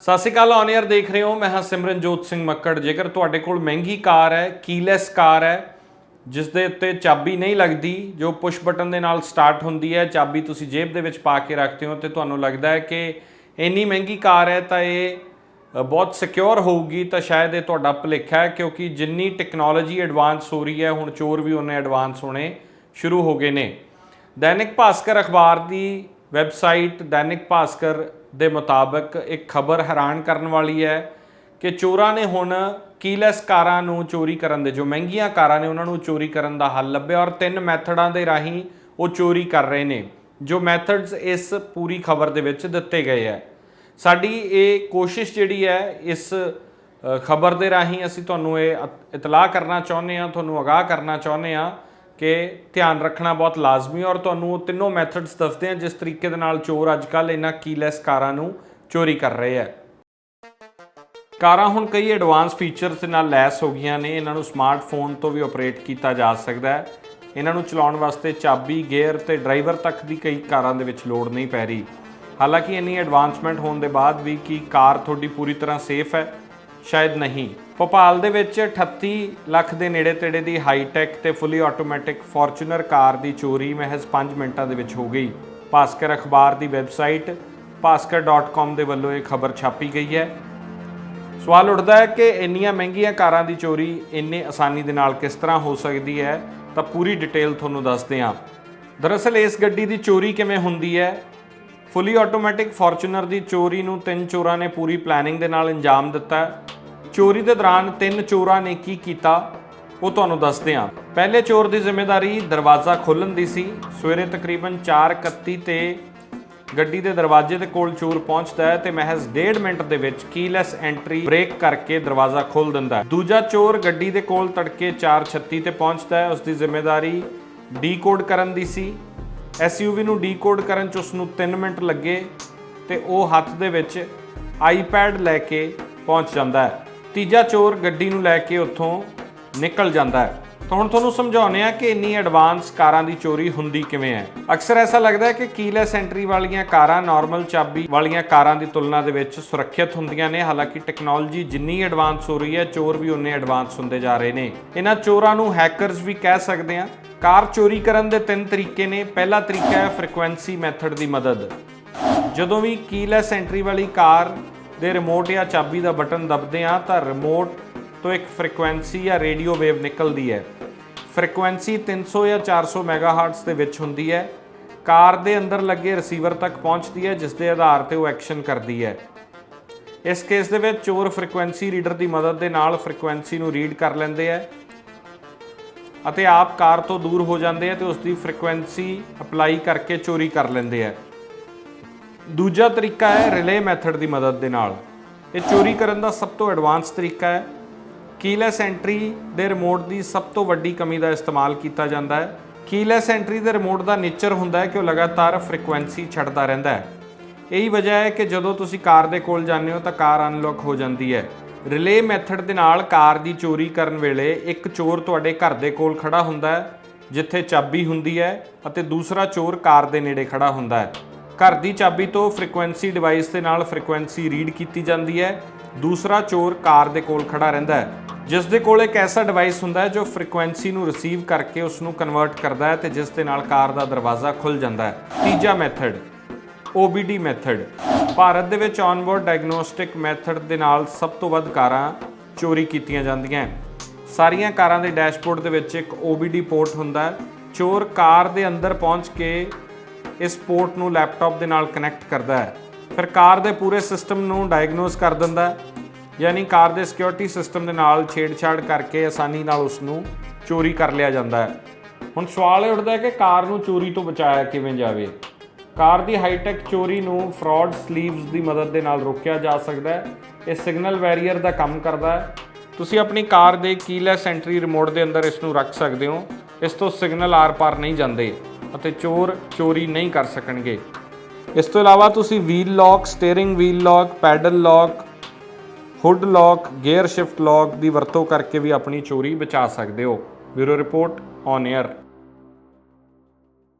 ਸਤਿ ਸ਼੍ਰੀ ਅਕਾਲ on air ਦੇਖ ਰਹੇ ਹੋ। ਮੈਂ ਹਾਂ ਸਿਮਰਨਜੋਤ ਸਿੰਘ ਮੱਕੜ। ਜੇਕਰ ਤੁਹਾਡੇ ਕੋਲ ਮਹਿੰਗੀ ਕਾਰ ਹੈ, ਕੀਲੈਸ ਕਾਰ ਹੈ ਜਿਸ ਦੇ ਉੱਤੇ ਚਾਬੀ ਨਹੀਂ ਲੱਗਦੀ, ਜੋ ਪੁਸ਼ ਬਟਨ ਦੇ ਨਾਲ ਸਟਾਰਟ ਹੁੰਦੀ ਹੈ, ਚਾਬੀ ਤੁਸੀਂ ਜੇਬ ਦੇ ਵਿੱਚ ਪਾ ਕੇ ਰੱਖਦੇ ਹੋ ਤੇ ਤੁਹਾਨੂੰ ਲੱਗਦਾ ਹੈ ਕਿ ਇੰਨੀ ਮਹਿੰਗੀ ਕਾਰ ਹੈ ਤਾਂ ਇਹ ਬਹੁਤ ਸਿਕਿਉਰ ਹੋਊਗੀ, ਤਾਂ ਸ਼ਾਇਦ ਇਹ ਤੁਹਾਡਾ ਭੁਲੇਖਾ ਹੈ। ਕਿਉਂਕਿ ਜਿੰਨੀ ਟੈਕਨੋਲੋਜੀ ਐਡਵਾਂਸ ਹੋ ਰਹੀ ਹੈ, ਹੁਣ ਚੋਰ ਵੀ ਉਹਨੇ ਐਡਵਾਂਸ ਹੋਣੇ ਸ਼ੁਰੂ ਹੋ ਗਏ ਨੇ। दैनिक भास्कर अखबार की वैबसाइट दैनिक भास्कर के मुताबिक एक खबर हैरान करने वाली है कि चोरां ने हुण कीलैस कारां नूं चोरी करन दे, जो महंगियां कारां ने उन्हां नूं चोरी करन दा हल लभ्या और 3 मैथडां दे राहीं वो चोरी कर रहे ने। जो मैथड्स इस पूरी खबर दे विच दित्ते गए है। साडी ये कोशिश जिहड़ी है इस खबर दे राहीं असीं तुहानूं ये इतलाह करना चाहुंदे हां, तुहानूं आगाह करना चाहुंदे हां कि ध्यान रखना बहुत लाजमी। और तुहानूं तीनों मैथड्स दसदे हैं जिस तरीके दे नाल चोर अजकल इन्हां कीलैस कारां नूं चोरी कर रहे हैं। कारां हुण कई एडवांस फीचर्स दे नाल लैस हो गईयां ने। इन्हां नूं स्मार्टफोन तो भी ऑपरेट किया जा सकदा है। इन्हां नूं चलाउण वास्ते चाबी, गेयर ते ड्राइवर तक दी कई कारां दे विच लोड़ नहीं पै रही। हालांकि इन्नी एडवांसमेंट होने के बाद भी की कार तुहाडी पूरी तरह सेफ है? शायद नहीं। भोपाल दे विच 38 ਲੱਖ ਦੇ ਨੇੜੇ ਤੇੜੇ ਦੀ ਹਾਈਟੈਕ ਤੇ ਫੁੱਲੀ ਆਟੋਮੈਟਿਕ ਫੋਰਚੂਨਰ ਕਾਰ ਦੀ ਚੋਰੀ ਮਹਿਜ਼ 5 ਮਿੰਟਾਂ ਦੇ ਵਿੱਚ ਹੋ ਗਈ। ਭਾਸਕਰ ਅਖਬਾਰ ਦੀ ਵੈਬਸਾਈਟ bhaskar.com ਦੇ ਵੱਲੋਂ ਇਹ ਖਬਰ ਛਾਪੀ ਗਈ ਹੈ। ਸਵਾਲ ਉੱਠਦਾ ਹੈ ਕਿ ਇੰਨੀਆਂ ਮਹਿੰਗੀਆਂ ਕਾਰਾਂ ਦੀ ਚੋਰੀ ਇੰਨੇ ਆਸਾਨੀ ਦੇ ਨਾਲ ਕਿਸ ਤਰ੍ਹਾਂ ਹੋ ਸਕਦੀ ਹੈ, ਤਾਂ ਪੂਰੀ ਡਿਟੇਲ ਤੁਹਾਨੂੰ ਦੱਸਦੇ ਹਾਂ। ਦਰਅਸਲ ਇਸ ਗੱਡੀ ਦੀ ਚੋਰੀ ਕਿਵੇਂ ਹੁੰਦੀ ਹੈ। ਫੁੱਲੀ ਆਟੋਮੈਟਿਕ ਫੋਰਚੂਨਰ ਦੀ ਚੋਰੀ ਨੂੰ 3 ਚੋਰਾਂ ਨੇ ਪੂਰੀ ਪਲੈਨਿੰਗ ਦੇ ਨਾਲ ਅੰਜਾਮ ਦਿੱਤਾ। चोरी के दौरान 3 चोरां ने की कीता वो तुहानूं दसदे हां। पहले चोर की जिम्मेदारी दरवाज़ा खोलण दी सी। सवेरे तकरीबन 4:31 ते गड्डी के दरवाजे के कोल चोर पहुंचता है तो महज 1.5 मिनट के विच कीलैस एंट्री ब्रेक करके दरवाज़ा खोल दिंदा है। दूजा चोर गड्डी के कोल तड़के 4:36 ते पहुंचता है। उसकी जिम्मेदारी डी कोड करन दी सी। SUV नूं डी कोड करन च उसनूं 3 मिनट लगे तो वो हत्थ दे विच आईपैड लैके पहुंच जाता है। तीजा चोर गड्डी नूं लैके उत्थों निकल जाता है। तो हुण तुहानूं समझाउने आ कि इन्नी एडवांस कारां दी चोरी हुंदी किवें है। अक्सर ऐसा लगदा है कि कीलैस एंट्री वालियां कारां नॉर्मल चाबी वालियां कारां दी तुलना दे विच सुरੱਖਿਅਤ ਹੁੰਦੀਆਂ ने। हालांकि टैक्नोलॉजी जिन्नी एडवांस हो रही है, चोर भी उन्ने एडवांस हुंदे जा रहे ने। इन्हां चोरां नूं हैकरस भी कह सकदे आ। कार चोरी करन दे 3 तरीके ने। पहला तरीका है फ्रीक्वेंसी मैथड दी मदद। जदों भी कीलैस एंट्री वाली कार ਦੇ ਰਿਮੋਟ ਜਾਂ ਚਾਬੀ ਦਾ ਬਟਨ ਦਬਦੇ ਆ ਤਾਂ ਰਿਮੋਟ ਤੋਂ ਇੱਕ ਫ੍ਰੀਕੁਐਂਸੀ ਜਾਂ ਰੇਡੀਓ ਵੇਵ ਨਿਕਲਦੀ ਹੈ। ਫ੍ਰੀਕੁਐਂਸੀ 300 ਜਾਂ 400 ਮੈਗਾਹਰਟਜ਼ ਦੇ ਵਿੱਚ ਹੁੰਦੀ ਹੈ। ਕਾਰ ਦੇ ਅੰਦਰ ਲੱਗੇ ਰਿਸੀਵਰ ਤੱਕ ਪਹੁੰਚਦੀ ਹੈ ਜਿਸ ਦੇ ਆਧਾਰ ਤੇ ਉਹ ਐਕਸ਼ਨ ਕਰਦੀ ਹੈ। ਇਸ ਕੇਸ ਦੇ ਵਿੱਚ ਚੋਰ ਫ੍ਰੀਕੁਐਂਸੀ ਰੀਡਰ ਦੀ ਮਦਦ ਦੇ ਨਾਲ ਫ੍ਰੀਕੁਐਂਸੀ ਨੂੰ ਰੀਡ ਕਰ ਲੈਂਦੇ ਆ ਅਤੇ ਆਪ ਕਾਰ ਤੋਂ ਦੂਰ ਹੋ ਜਾਂਦੇ ਆ ਤੇ ਉਸ ਦੀ ਫ੍ਰੀਕੁਐਂਸੀ ਅਪਲਾਈ ਕਰਕੇ ਚੋਰੀ ਕਰ ਲੈਂਦੇ ਆ। दूजा तरीका है रिले मैथड की मदद के नाल। ये चोरी करने का सब तो एडवांस तरीका है। कीलैस एंट्री के रिमोट की सब तो वड्डी कमी का इस्तेमाल किया जाता है। कीलैस एंट्री के रिमोट का नेचर होंदा है कि वह लगातार फ्रीकुएंसी छड्डदा रहिंदा है। यही वजह है कि जदों तुसीं कार दे कोल जांदे हो तो कार अनलॉक हो जाती है। रिले मैथड के नाल कार की चोरी करन वेले एक चोर तुहाडे घर दे कोल खड़ा हुंदा है जिथे चाबी हुंदी है अते दूसरा चोर कार दे नेड़े खड़ा हुंदा है। घर की चाबी तो फ्रीकुएंसी डिवाइस के नाल फ्रीकुएंसी रीड की जाती है। दूसरा चोर कार के कोल खड़ा रहिंदा है जिस दे कोल एक ऐसा डिवाइस हुंदा है जो फ्रीकुएंसी नूं रिसीव करके उसनूं कन्वर्ट करता है तो जिस दे नाल कार का दरवाज़ा खुल जाता है। तीजा मैथड OBD मैथड। भारत दे विच ऑनबोर्ड डायग्नोस्टिक मैथड के नाल सब तो वध कारां चोरी कीतियां जांदियां। सारियां कारां दे डैशबोर्ड दे विच एक OBD पोर्ट हुंदा है। चोर कार दे अंदर पहुंच के इस पोर्ट नूं लैपटॉप दे नाल कनैक्ट करता है, फिर कार दे पूरे सिस्टम नूं डायगनोज कर दिंदा है। यानी कार दे सिक्योरिटी सिस्टम दे नाल छेड़छाड़ करके आसानी नाल उसनूं चोरी कर लिया जाता है। हुण सवाल ये उठदा है कि कार नूं चोरी तो बचाया किवें जावे। कार दी हाईटैक चोरी नूं फ्रॉड स्लीव्स दी मदद दे नाल रोकिया जा सकदा है। ये सिग्नल बैरीयर दा काम करदा है। तुसीं अपनी कार दे कीलैस एंट्री रिमोट दे अंदर इसनूं रख सकदे हो। इस तो सिग्नल आर पार नहीं जांदे ਅਤੇ ਚੋਰ ਚੋਰੀ ਨਹੀਂ ਕਰ ਸਕਣਗੇ। ਇਸ ਤੋਂ ਇਲਾਵਾ ਤੁਸੀਂ wheel lock, steering wheel lock, pedal lock, hood lock, gear shift lock ਦੀ ਵਰਤੋਂ ਕਰਕੇ ਵੀ ਆਪਣੀ ਚੋਰੀ ਬਚਾ ਸਕਦੇ ਹੋ। Bureau report on air.